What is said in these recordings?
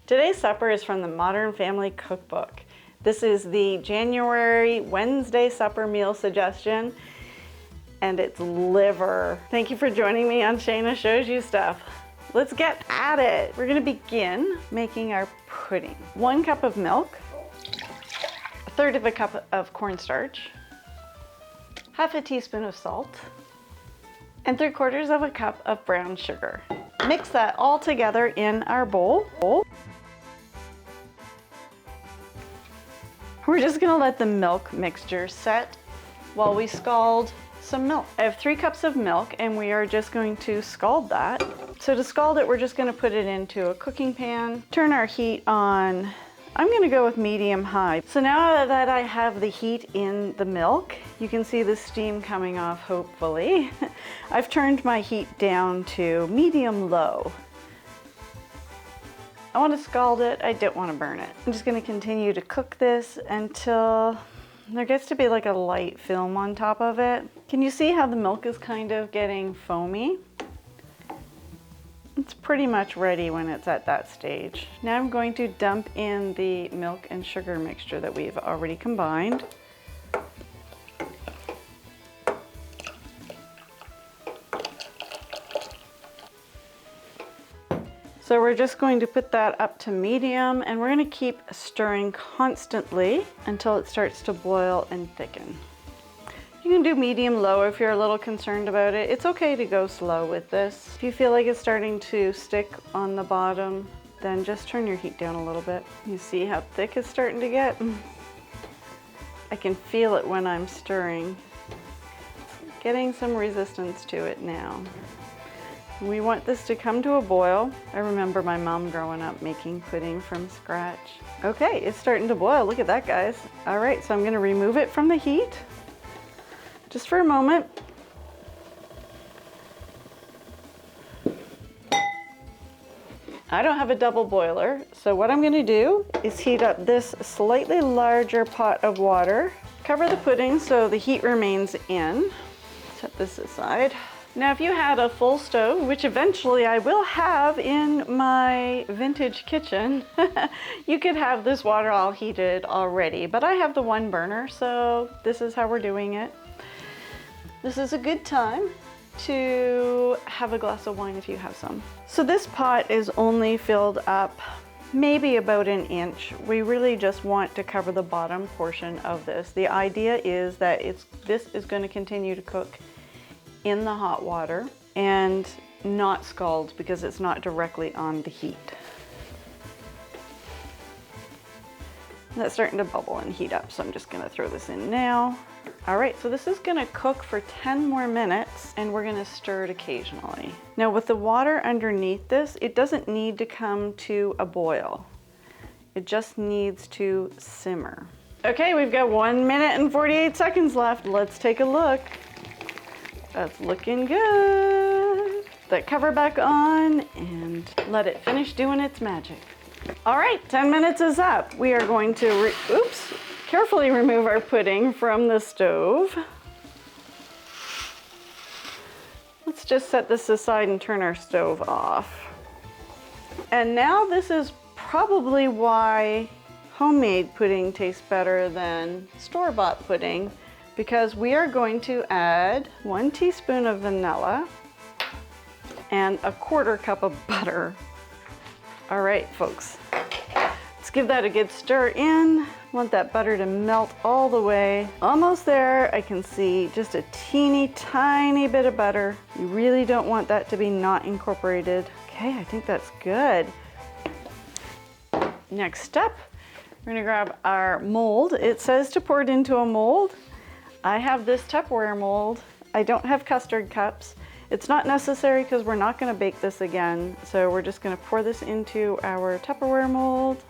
Today's supper is from the Modern Family Cookbook. This is the January Wednesday supper meal suggestion, and it's liver. Thank you for joining me on Shayna Shows You Stuff. Let's get at it. We're gonna begin making our pudding. 1 cup of milk, 1/3 of a cup of cornstarch, 1/2 teaspoon of salt, and 3/4 of a cup of brown sugar. Mix that all together in our bowl. We're just gonna let the milk mixture set while we scald some milk. I have 3 cups of milk and we are just going to scald that. So to scald it, we're just gonna put it into a cooking pan, turn our heat on. I'm gonna go with medium high. So now that I have the heat in the milk, you can see the steam coming off, hopefully. I've turned my heat down to medium low. I want to scald it, I don't want to burn it. I'm just going to continue to cook this until there gets to be like a light film on top of it. Can you see how the milk is kind of getting foamy? It's pretty much ready when it's at that stage. Now I'm going to dump in the milk and sugar mixture that we've already combined. So we're just going to put that up to medium and we're going to keep stirring constantly until it starts to boil and thicken. You can do medium low if you're a little concerned about it. It's okay to go slow with this. If you feel like it's starting to stick on the bottom, then just turn your heat down a little bit. You see how thick it's starting to get? I can feel it when I'm stirring. It's getting some resistance to it now. We want this to come to a boil. I remember my mom growing up making pudding from scratch. Okay, it's starting to boil. Look at that, guys. All right, so I'm gonna remove it from the heat just for a moment. I don't have a double boiler, so what I'm gonna do is heat up this slightly larger pot of water. Cover the pudding so the heat remains in. Set this aside. Now, if you had a full stove, which eventually I will have in my vintage kitchen, you could have this water all heated already, but I have the 1 burner, so this is how we're doing it. This is a good time to have a glass of wine if you have some. So this pot is only filled up maybe about 1 inch. We really just want to cover the bottom portion of this. The idea is that this is going to continue to cook in the hot water and not scald because it's not directly on the heat. That's starting to bubble and heat up, so I'm just gonna throw this in now. All right, so this is gonna cook for 10 more minutes and we're gonna stir it occasionally. Now with the water underneath this, it doesn't need to come to a boil. It just needs to simmer. Okay, we've got 1 minute and 48 seconds left. Let's take a look. That's looking good. That cover back on and let it finish doing its magic. All right, 10 minutes is up. We are going to, carefully remove our pudding from the stove. Let's just set this aside and turn our stove off. And now this is probably why homemade pudding tastes better than store-bought pudding, because we are going to add 1 teaspoon of vanilla and 1/4 cup of butter. All right, folks, let's give that a good stir in. Want that butter to melt all the way. Almost there. I can see just a teeny tiny bit of butter. You really don't want that to be not incorporated. Okay, I think that's good. Next step, we're gonna grab our mold. It says to pour it into a mold. I have this Tupperware mold. I don't have custard cups. It's not necessary because we're not going to bake this again. So we're just going to pour this into our Tupperware mold.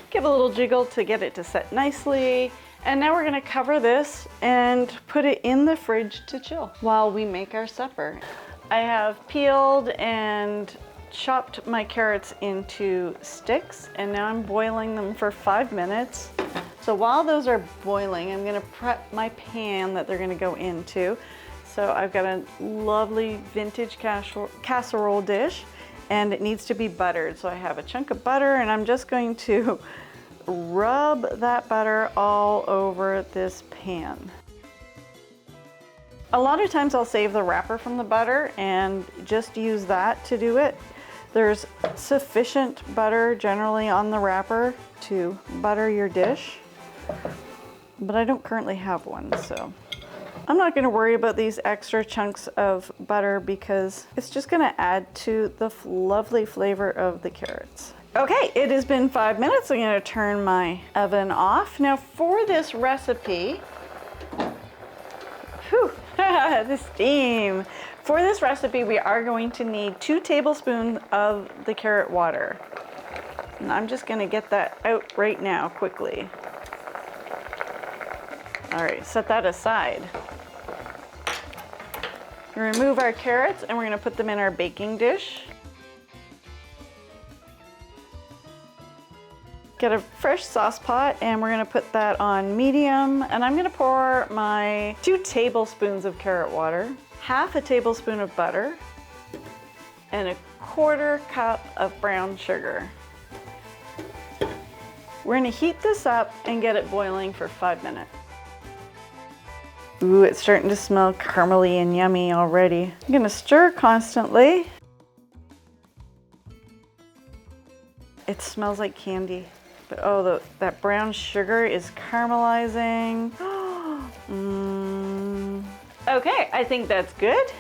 Give a little jiggle to get it to set nicely. And now we're going to cover this and put it in the fridge to chill while we make our supper. I have peeled and chopped my carrots into sticks and now I'm boiling them for 5 minutes. So while those are boiling, I'm gonna prep my pan that they're gonna go into. So I've got a lovely vintage casserole dish and it needs to be buttered. So I have a chunk of butter and I'm just going to rub that butter all over this pan. A lot of times I'll save the wrapper from the butter and just use that to do it. There's sufficient butter generally on the wrapper to butter your dish, but I don't currently have one, so I'm not going to worry about these extra chunks of butter because it's just going to add to the lovely flavor of the carrots. Okay, it has been 5 minutes. I'm going to turn my oven off. Now for this recipe, the steam. For this recipe, we are going to need 2 tablespoons of the carrot water. And I'm just going to get that out right now quickly. All right, set that aside. We remove our carrots and we're going to put them in our baking dish. Get a fresh sauce pot and we're going to put that on medium, and I'm going to pour my 2 tablespoons of carrot water, half a tablespoon of butter, and a 1/4 cup of brown sugar. We're going to heat this up and get it boiling for 5 minutes. Ooh, it's starting to smell caramely and yummy already. I'm going to stir constantly. It smells like candy. But oh, that brown sugar is caramelizing. Okay, I think that's good.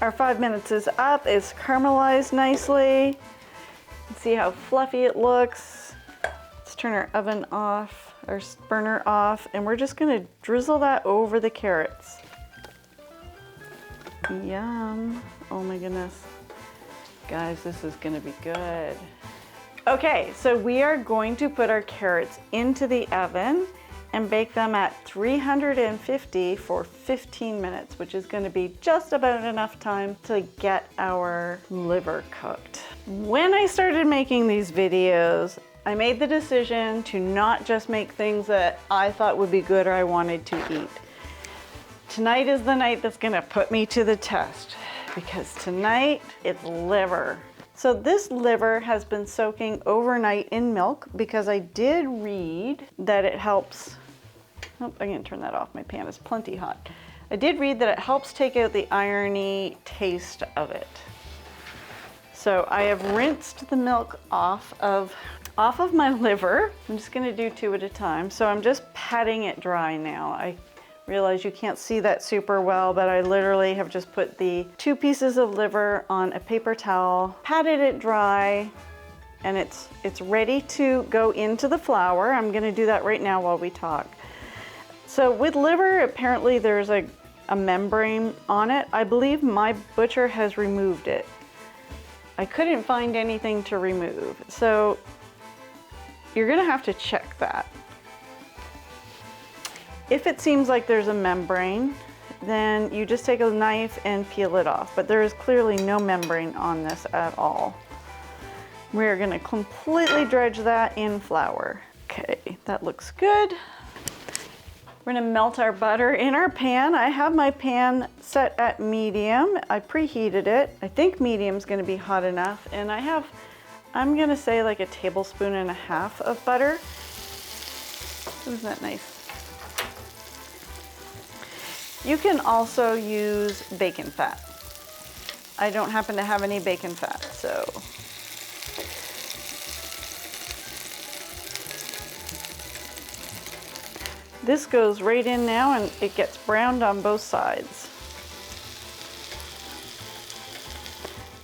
Our 5 minutes is up. It's caramelized nicely. See how fluffy it looks. Let's turn our oven off, our burner off, and we're just gonna drizzle that over the carrots. Yum. Oh my goodness. Guys, this is gonna be good. Okay, so we are going to put our carrots into the oven and bake them at 350 for 15 minutes, which is going to be just about enough time to get our liver cooked. When I started making these videos, I made the decision to not just make things that I thought would be good or I wanted to eat. Tonight is the night that's going to put me to the test, because tonight it's liver. So this liver has been soaking overnight in milk because I did read that it helps. Oh, I'm going to turn that off. My pan is plenty hot. I did read that it helps take out the irony taste of it. So I have rinsed the milk off of my liver. I'm just going to do 2 at a time. So I'm just patting it dry now. I realize you can't see that super well, but I literally have just put the 2 pieces of liver on a paper towel, patted it dry, and it's ready to go into the flour. I'm going to do that right now while we talk. So with liver, apparently there's a membrane on it. I believe my butcher has removed it. I couldn't find anything to remove, so you're going to have to check that. If it seems like there's a membrane, then you just take a knife and peel it off. But there is clearly no membrane on this at all. We're going to completely dredge that in flour. Okay, that looks good. We're going to melt our butter in our pan. I have my pan set at medium. I preheated it. I think medium's going to be hot enough. And I'm going to say like 1.5 tablespoons of butter. Isn't that nice? You can also use bacon fat. I don't happen to have any bacon fat, so. This goes right in now and it gets browned on both sides.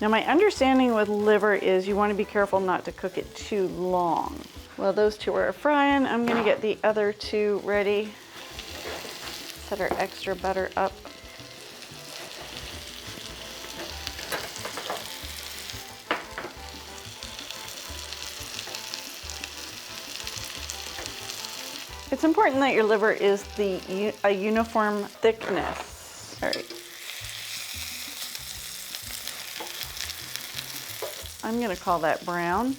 Now my understanding with liver is you want to be careful not to cook it too long. While those 2 are frying, I'm going to get the other 2 ready. Set our extra butter up. It's important that your liver is a uniform thickness. All right. I'm going to call that brown.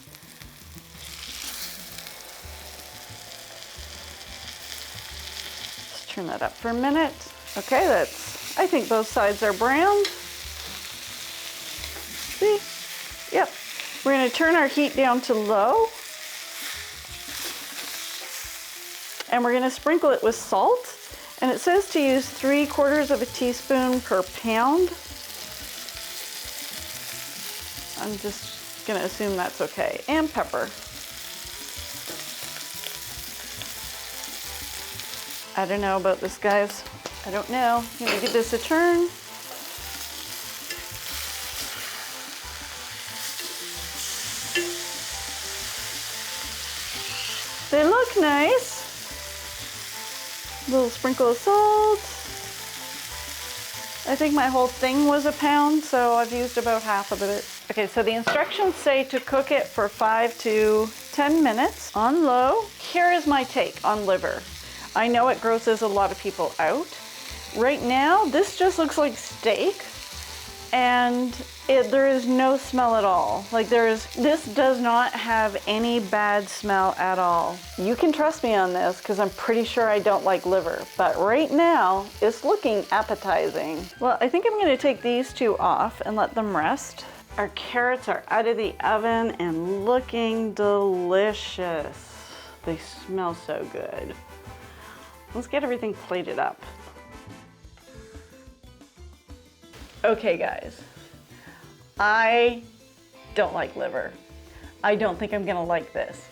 Turn that up for a minute. Okay, I think both sides are browned. See? Yep, We're going to turn our heat down to low. And we're going to sprinkle it with salt. And it says to use 3/4 of a teaspoon per pound. I'm just going to assume that's okay. And pepper. I don't know about this, guys. I don't know. Let me give this a turn. They look nice. A little sprinkle of salt. I think my whole thing was a pound, so I've used about half of it. Okay, so the instructions say to cook it for 5 to 10 minutes on low. Here is my take on liver. I know it grosses a lot of people out. Right now, this just looks like steak, and there is no smell at all. Like this does not have any bad smell at all. You can trust me on this because I'm pretty sure I don't like liver, but right now it's looking appetizing. Well, I think I'm gonna take these two off and let them rest. Our carrots are out of the oven and looking delicious. They smell so good. Let's get everything plated up. Okay, guys. I don't like liver. I don't think I'm gonna like this.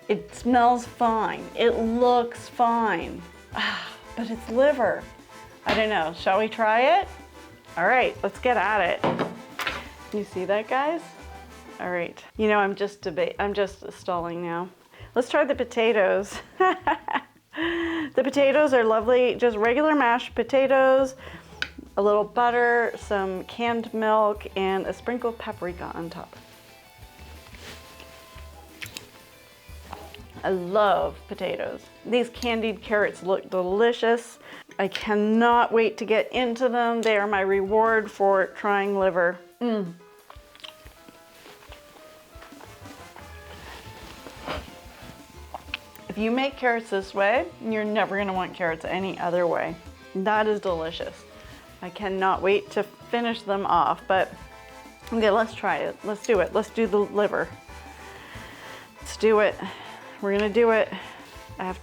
It smells fine. It looks fine. But it's liver. I don't know. Shall we try it? All right, let's get at it. Can you see that, guys? All right. You know, I'm just stalling now. Let's try the potatoes. The potatoes are lovely, just regular mashed potatoes, a little butter, some canned milk, and a sprinkle of paprika on top. I love potatoes. These candied carrots look delicious. I cannot wait to get into them. They are my reward for trying liver. If you make carrots this way, you're never gonna want carrots any other way. That is delicious. I cannot wait to finish them off, but okay, let's try it. Let's do it. Let's do the liver. Let's do it. We're gonna do it. I have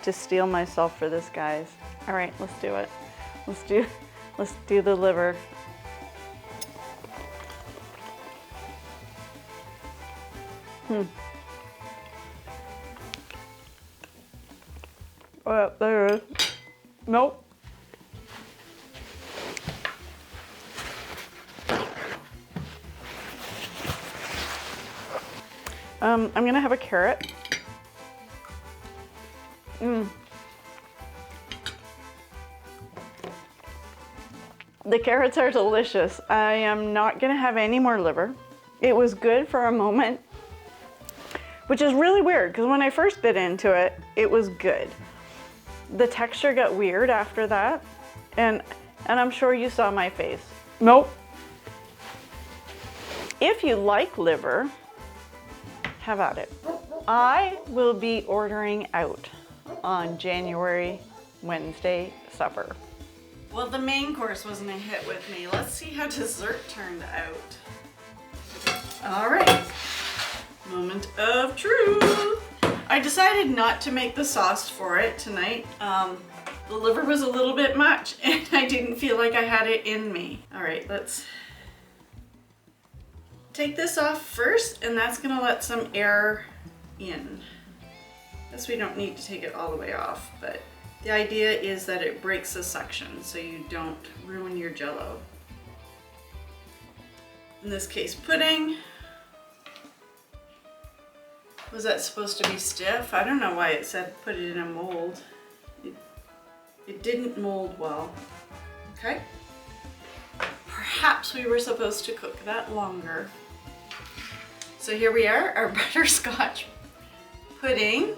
to steel myself for this, guys. All right, let's do it. Let's do the liver. Oh, there it is. Nope. I'm gonna have a carrot. The carrots are delicious. I am not gonna have any more liver. It was good for a moment, which is really weird because when I first bit into it, it was good. The texture got weird after that, and I'm sure you saw my face. Nope. If you like liver, have at it. I will be ordering out on January Wednesday supper. Well, the main course wasn't a hit with me. Let's see how dessert turned out. All right, moment of truth. I decided not to make the sauce for it tonight. The liver was a little bit much and I didn't feel like I had it in me. All right, let's take this off first, and that's gonna let some air in. Guess we don't need to take it all the way off, but the idea is that it breaks the suction so you don't ruin your Jell-O. In this case, pudding. Was that supposed to be stiff? I don't know why it said put it in a mold. It didn't mold well. Okay. Perhaps we were supposed to cook that longer. So here we are, our butterscotch pudding.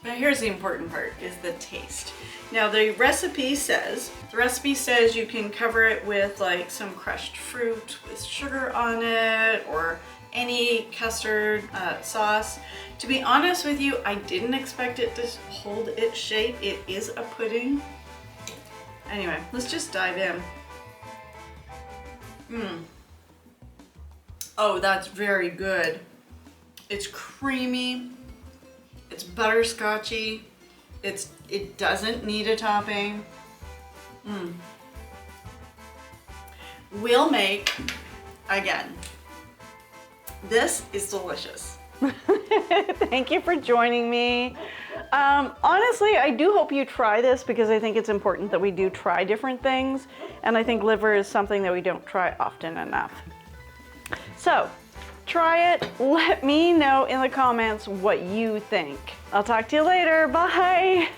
Now here's the important part, is the taste. Now the recipe says you can cover it with like some crushed fruit with sugar on it, or any custard sauce. To be honest with you, I didn't expect it to hold its shape. It is a pudding. Anyway, let's just dive in. Oh, that's very good. It's creamy, it's butterscotchy, it doesn't need a topping. We'll make again. This is delicious. Thank you for joining me. Honestly, I do hope you try this because I think it's important that we do try different things, and I think liver is something that we don't try often enough. So, try it. Let me know in the comments what you think. I'll talk to you later. Bye.